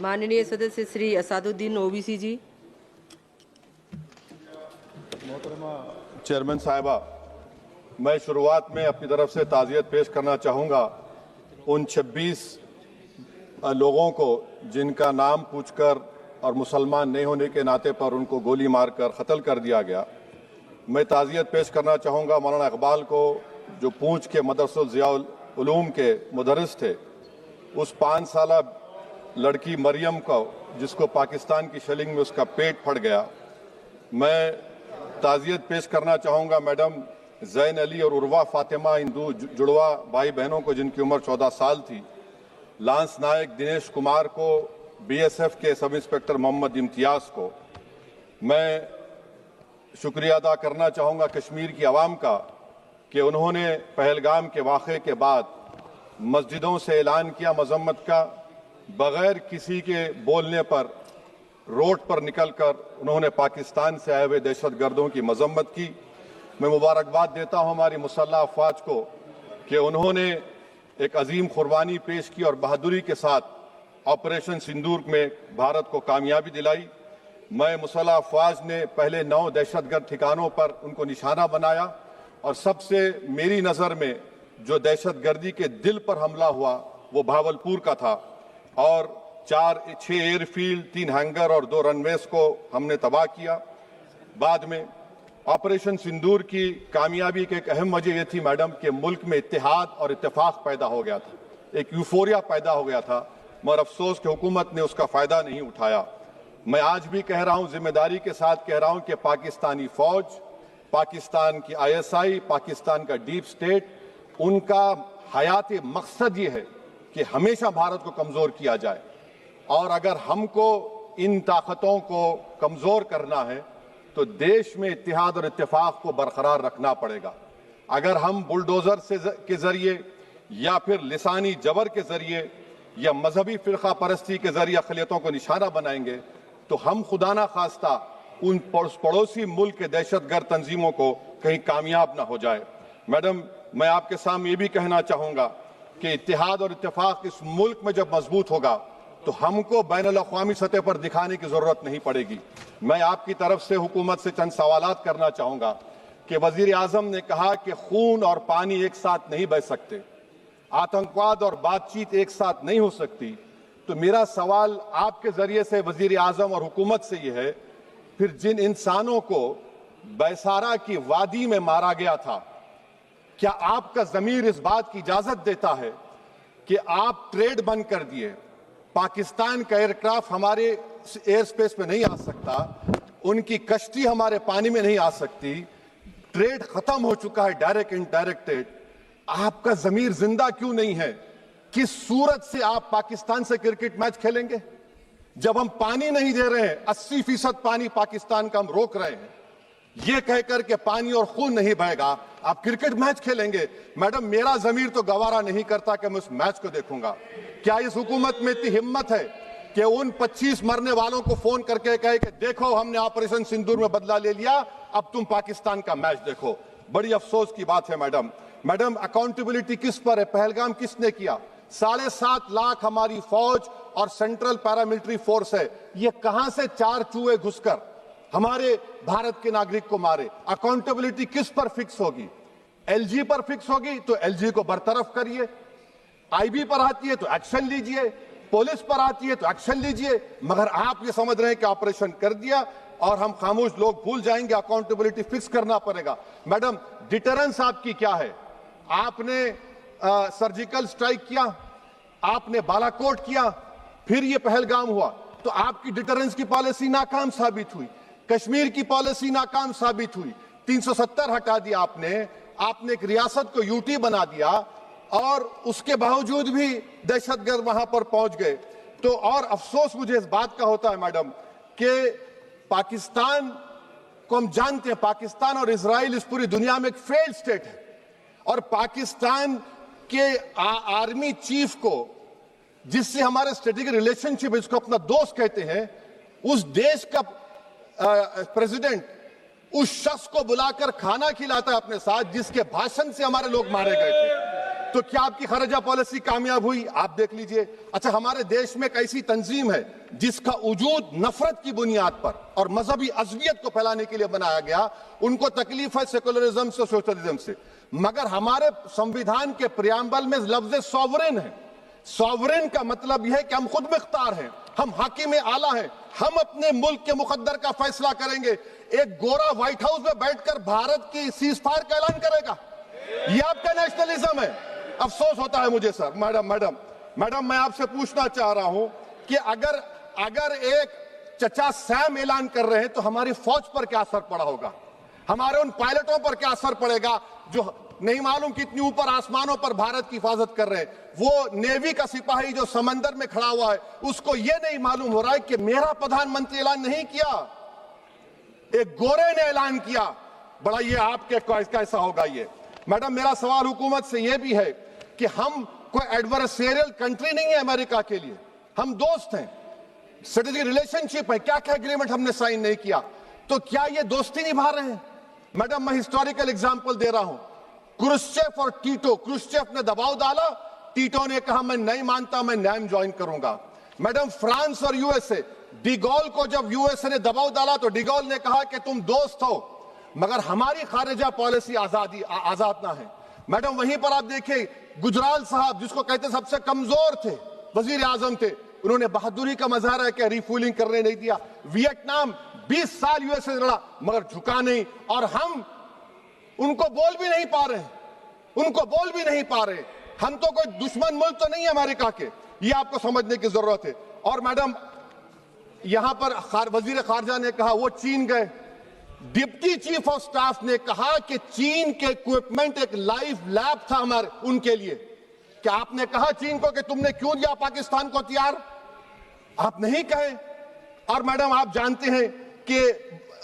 माननीय सदस्य श्री असादुद्दीन ओवैसी जी। मोहतरमा चेयरमैन साहिबा, मैं शुरुआत में अपनी तरफ से ताज़ियत पेश करना चाहूँगा उन 26 लोगों को जिनका नाम पूछकर और मुसलमान नहीं होने के नाते पर उनको गोली मारकर कत्ल कर दिया गया। मैं ताज़ियत पेश करना चाहूँगा मौलाना इकबाल को, जो पूंछ के मदरसुल ज़ियाउल उलूम के मुदर्रिस थे, उस 5 साला लड़की मरियम को जिसको पाकिस्तान की शेलिंग में उसका पेट फट गया। मैं ताज़ियत पेश करना चाहूँगा मैडम जैन अली और उर्वा फातिमा, इन दो जुड़वा भाई बहनों को जिनकी उम्र 14 साल थी। लांस नायक दिनेश कुमार को, बीएसएफ के सब इंस्पेक्टर मोहम्मद इम्तियाज को। मैं शुक्रिया अदा करना चाहूँगा कश्मीर की आवाम का कि उन्होंने पहलगाम के वाक़े के बाद मस्जिदों से ऐलान किया मजम्मत का, बगैर किसी के बोलने पर रोड पर निकलकर उन्होंने पाकिस्तान से आए हुए दहशतगर्दों की मजम्मत की। मैं मुबारकबाद देता हूं हमारी मुसल्लह अफवाज को कि उन्होंने एक अजीम कुर्बानी पेश की और बहादुरी के साथ ऑपरेशन सिंदूर में भारत को कामयाबी दिलाई। मैं मुसल्लह अफवाज ने पहले 9 दहशतगर्द ठिकानों पर उनको निशाना बनाया और सबसे मेरी नज़र में जो दहशतगर्दी के दिल पर हमला हुआ वो भावलपुर का था और 6 एयरफील्ड, 3 हैंगर और 2 रनवेज को हमने तबाह किया। बाद में ऑपरेशन सिंदूर की कामयाबी की एक अहम वजह यह थी मैडम कि मुल्क में इत्तेहाद और इत्तेफाक पैदा हो गया था, एक यूफोरिया पैदा हो गया था, मगर अफसोस कि हुकूमत ने उसका फ़ायदा नहीं उठाया। मैं आज भी कह रहा हूं, जिम्मेदारी के साथ कह रहा हूं कि पाकिस्तानी फौज, पाकिस्तान की ISI, पाकिस्तान का डीप स्टेट, उनका हयाती मकसद ये है कि हमेशा भारत को कमज़ोर किया जाए और अगर हमको इन ताकतों को कमज़ोर करना है तो देश में इत्तेहाद और इत्तेफाक को बरकरार रखना पड़ेगा। अगर हम बुलडोज़र के ज़रिए या फिर लिसानी जबर के ज़रिए या मजहबी फ़िरका परस्ती के ज़रिए अक़लियतों को निशाना बनाएंगे तो हम खुदा ना खास्ता उन पड़ोसी मुल्क के दहशतगर्द तंजीमों को कहीं कामयाब ना हो जाए। मैडम, मैं आपके सामने ये भी कहना चाहूँगा कि इत्तेहाद और इत्तेफाक इस मुल्क में जब मजबूत होगा तो हमको बैनुल अक़वामी सतह पर दिखाने की ज़रूरत नहीं पड़ेगी। मैं आपकी तरफ से हुकूमत से चंद सवालात करना चाहूँगा कि वज़ीर आज़म ने कहा कि खून और पानी एक साथ नहीं बह सकते, आतंकवाद और बातचीत एक साथ नहीं हो सकती। तो मेरा सवाल आपके ज़रिए से वज़ीर आज़म और हुकूमत से ये है, फिर जिन इंसानों को बैसारा की वादी में मारा गया था, क्या आपका ज़मीर इस बात की इजाज़त देता है कि आप ट्रेड बंद कर दिए, पाकिस्तान का एयरक्राफ्ट हमारे एयर स्पेस में नहीं आ सकता, उनकी कश्ती हमारे पानी में नहीं आ सकती, ट्रेड खत्म हो चुका है डायरेक्ट इनडायरेक्टेड, आपका ज़मीर जिंदा क्यों नहीं है? किस सूरत से आप पाकिस्तान से क्रिकेट मैच खेलेंगे जब हम पानी नहीं दे रहे हैं? 80% पानी पाकिस्तान का हम रोक रहे हैं, ये कहकर के पानी और खून नहीं बहेगा, आप क्रिकेट मैच खेलेंगे? मैडम, मेरा जमीर तो गवारा नहीं करता कि मैं उस मैच को देखूंगा। क्या इस हुकूमत में इतनी हिम्मत है कि उन 25 मरने वालों को फोन करके कहे कि देखो हमने ऑपरेशन सिंदूर में बदला ले लिया, अब तुम पाकिस्तान का मैच देखो? बड़ी अफसोस की बात है मैडम, अकाउंटेबिलिटी किस पर है? पहलगाम किसने किया? 7.5 लाख हमारी फौज और सेंट्रल पैरामिलिट्री फोर्स है, ये कहां से 4 चूहे घुसकर हमारे भारत के नागरिक को मारे? अकाउंटेबिलिटी किस पर फिक्स होगी? LG पर फिक्स होगी तो LG को बरतरफ करिए, IB पर आती है तो एक्शन लीजिए, पुलिस पर आती है तो एक्शन लीजिए, मगर आप ये समझ रहे हैं कि ऑपरेशन कर दिया और हम खामोश लोग भूल जाएंगे। अकाउंटेबिलिटी फिक्स करना पड़ेगा। मैडम, डिटरेंस आपकी क्या है? आपने सर्जिकल स्ट्राइक किया, आपने बालाकोट किया, फिर ये पहलगाम हुआ, तो आपकी डिटरेंस की पॉलिसी नाकाम साबित हुई, कश्मीर की पॉलिसी नाकाम साबित हुई, 370 हटा दिया आपने एक रियासत को यूटी बना दिया और उसके बावजूद भी दहशतगर्द वहां पर पहुंच गए। तो और अफसोस मुझे इस बात का होता है मैडम कि पाकिस्तान को हम जानते हैं, पाकिस्तान और इजराइल इस पूरी दुनिया में एक फेल्ड स्टेट है और पाकिस्तान के आर्मी चीफ को, जिससे हमारे स्ट्रेटेजिक रिलेशनशिप है, जिसको अपना दोस्त कहते हैं, उस देश का प्रेसिडेंट उस शख्स को बुलाकर खाना खिलाता है अपने साथ जिसके भाषण से हमारे लोग मारे गए थे। तो क्या आपकी खारजा पॉलिसी कामयाब हुई? आप देख लीजिए। अच्छा, हमारे देश में एक ऐसी तंजीम है जिसका वजूद नफरत की बुनियाद पर और मजहबी अज़वियत को फैलाने के लिए बनाया गया। उनको तकलीफ है सेकुलरिज्म से, सोशलिज्म से, मगर हमारे संविधान के प्रियम्बल में लफ्ज सॉवरेन है। सॉवरेन का मतलब यह है कि हम खुद मुख्तार हैं, हम हाकिम आला हैं, हम अपने मुल्क के मुकद्दर का फैसला करेंगे। एक गोरा व्हाइट हाउस में बैठकर भारत की सीज फायर का ऐलान करेगा, यह आपका नेशनलिज्म है। अफसोस होता है मुझे सर। मैडम मैं आपसे पूछना चाह रहा हूं कि अगर एक चचा सैम ऐलान कर रहे हैं तो हमारी फौज पर क्या असर पड़ा होगा, हमारे उन पायलटों पर क्या असर पड़ेगा जो नहीं मालूम कितनी ऊपर आसमानों पर भारत की हिफाजत कर रहे हैं। वो नेवी का सिपाही जो समंदर में खड़ा हुआ है, उसको यह नहीं मालूम हो रहा है कि मेरा प्रधानमंत्री ऐलान नहीं किया, एक गोरे ने ऐलान किया। बड़ा ये आपके कैसा होगा ये। मैडम मेरा सवाल हुकूमत से यह भी है कि हम कोई एडवर्सेरियल कंट्री नहीं है अमेरिका के लिए, हम दोस्त हैं, स्ट्रेटेजिक रिलेशनशिप है। क्या क्या एग्रीमेंट हमने साइन नहीं किया, तो क्या ये दोस्ती निभा रहे हैं? मैडम मैं हिस्टोरिकल एग्जांपल दे रहा हूं, क्रुश्चेव और टीटो। क्रुश्चेव ने दबाव डाला, टीटो ने कहा मैं नहीं मानता, मैं नैम ज्वाइन करूंगा। मैडम फ्रांस और यूएसए, डिगोल को जब यूएसए ने दबाव डाला तो डिगोल ने कहा कि तुम दोस्त हो मगर हमारी खारिजा पॉलिसी आजाद ना है। मैडम वहीं पर आप देखिए गुजराल साहब, जिसको कहते सबसे कमजोर थे, वजीर आजम थे, उन्होंने बहादुरी का मजारा किया, रिफूलिंग करने नहीं दिया। वियतनाम 20 साल यूएसए से लड़ा मगर झुका नहीं, और हम उनको बोल भी नहीं पा रहे, हम तो कोई दुश्मन मुल्क तो नहीं है अमेरिका के, ये आपको समझने की जरूरत है। और मैडम यहां पर वजीर खारजा ने कहा वो चीन गए, डिप्टी चीफ ऑफ स्टाफ ने कहा कि चीन के इक्विपमेंट एक लाइव लैब था हमारे उनके लिए। क्या आपने कहा चीन को कि तुमने क्यों दिया पाकिस्तान को हथियार? आप नहीं कहे। और मैडम आप जानते हैं कि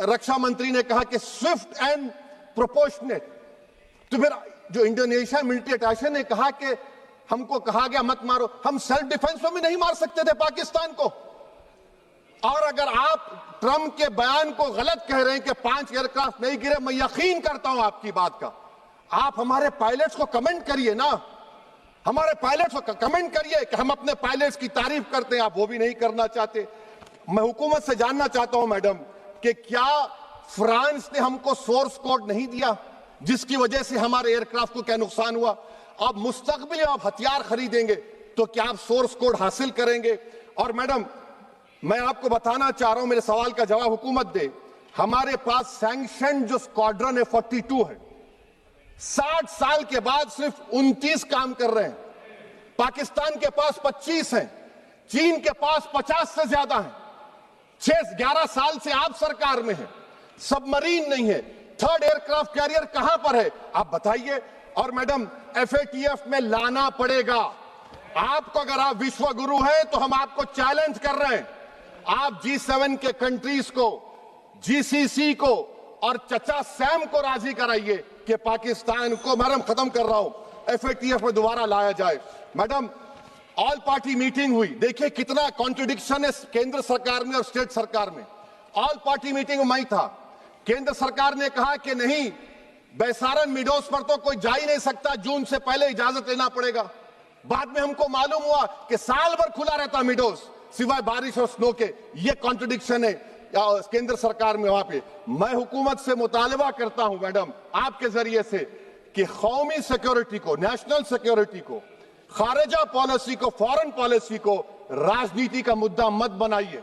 रक्षा मंत्री ने कहा कि स्विफ्ट एंड प्रोपोर्शनेट, तो फिर जो इंडोनेशिया मिलिट्री अटैचे ने कहा कि हमको कहा गया मत मारो, हम सेल्फ डिफेंस में भी नहीं मार सकते थे पाकिस्तान को। और अगर आप ट्रंप के बयान को गलत कह रहे हैं कि 5 एयरक्राफ्ट नहीं गिरे, मैं यकीन करता हूं आपकी बात का, आप हमारे पायलट्स को कमेंट करिए ना, हमारे पायलट्स को कमेंट करिए कि हम अपने पायलट्स की तारीफ करते हैं, आप वो भी नहीं करना चाहते। मैं हुकूमत से जानना चाहता हूं मैडम कि क्या फ्रांस ने हमको सोर्स कोड नहीं दिया जिसकी वजह से हमारे एयरक्राफ्ट को क्या नुकसान हुआ? अब मुस्तकबिल में आप हथियार खरीदेंगे तो क्या आप सोर्स कोड हासिल करेंगे? और मैडम मैं आपको बताना चाह रहा हूं, मेरे सवाल का जवाब हुकूमत दे, हमारे पास सैंक्शन जो स्क्वाड्रन है 42 है, 60 साल के बाद सिर्फ 29 काम कर रहे हैं। पाकिस्तान के पास 25 हैं, चीन के पास 50 से ज्यादा हैं। 11 साल से आप सरकार में हैं, सबमरीन नहीं है, थर्ड एयरक्राफ्ट कैरियर कहां पर है आप बताइए। और मैडम FATF में लाना पड़ेगा आपको, अगर आप विश्व गुरु हैं तो हम आपको चैलेंज कर रहे हैं, आप G7 के कंट्रीज को, GCC को और चचा सैम को राजी कराइए कि पाकिस्तान को, मैडम खत्म कर रहा हूं, FATF में दोबारा लाया जाए। मैडम ऑल पार्टी मीटिंग हुई, देखिए कितना कॉन्ट्रडिक्शन है केंद्र सरकार में और स्टेट सरकार में। ऑल पार्टी मीटिंग में मैं था, केंद्र सरकार ने कहा कि नहीं बैसारन मिडोस पर तो कोई जा ही नहीं सकता, जून से पहले इजाजत लेना पड़ेगा। बाद में हमको मालूम हुआ कि साल भर खुला रहता मिडोस सिवाय बारिश और स्नो के। ये कॉन्ट्रडिक्शन है केंद्र सरकार में। वहां पे मैं हुकूमत से मुतालबा करता हूं मैडम आपके जरिए से कि कौमी सिक्योरिटी को, नेशनल सिक्योरिटी को, खारिजा पॉलिसी को, फॉरेन पॉलिसी को राजनीति का मुद्दा मत बनाइए,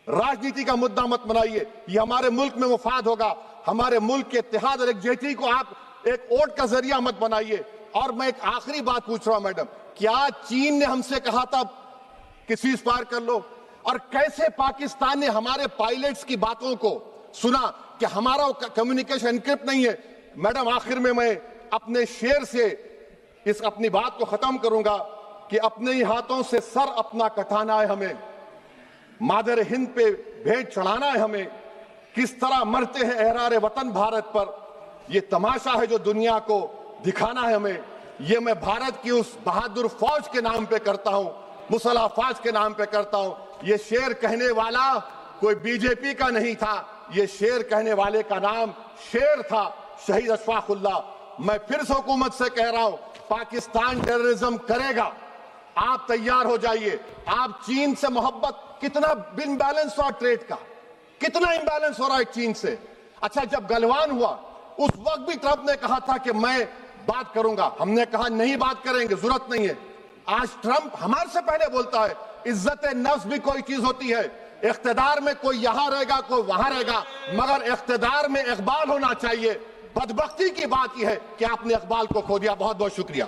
राजनीति का मुद्दा मत बनाइए। ये हमारे मुल्क में मुफाद होगा, हमारे मुल्क के इत्तेहाद और एकजुटती को आप एक वोट का जरिया मत बनाइए। और मैं एक आखिरी बात पूछ रहा हूं मैडम, क्या चीन ने हमसे कहा था कि सीज फायर कर लो? और कैसे पाकिस्तान ने हमारे पायलट्स की बातों को सुना कि हमारा कम्युनिकेशन एनक्रिप्ट नहीं है? मैडम आखिर में मैं अपने शेर से इस अपनी बात को खत्म करूंगा कि अपने ही हाथों से सर अपना कटाना है हमें, मादर हिंद पे भेंट चढ़ाना है हमें, किस तरह मरते हैं एहरार वतन भारत पर, ये तमाशा है जो दुनिया को दिखाना है हमें। ये मैं भारत की उस बहादुर फौज के नाम पे करता हूं, मुसल्ह फौज के नाम पे करता हूं। ये शेर कहने वाला कोई बीजेपी का नहीं था, ये शेर कहने वाले का नाम शेर था, शहीद अशफाकुल्लाह। मैं फिर से हुकूमत से कह रहा हूं, पाकिस्तान टेररिज्म करेगा, आप तैयार हो जाइए। आप चीन से मोहब्बत, कितना इम्बैलेंस हुआ ट्रेड का, कितना इम्बैलेंस हो रहा है चीन से। अच्छा, जब गलवान हुआ उस वक्त भी ट्रंप ने कहा था कि मैं बात करूंगा, हमने कहा नहीं बात करेंगे, जरूरत नहीं है। आज ट्रंप हमारे से पहले बोलता है इज्जत नफ्स भी कोई चीज होती है। इख्तिदार में कोई यहां रहेगा, कोई वहां रहेगा, मगर इख्तिदार में इकबाल होना चाहिए। बदबख्ती की बात यह है कि आपने इकबाल को खो दिया। बहुत बहुत शुक्रिया।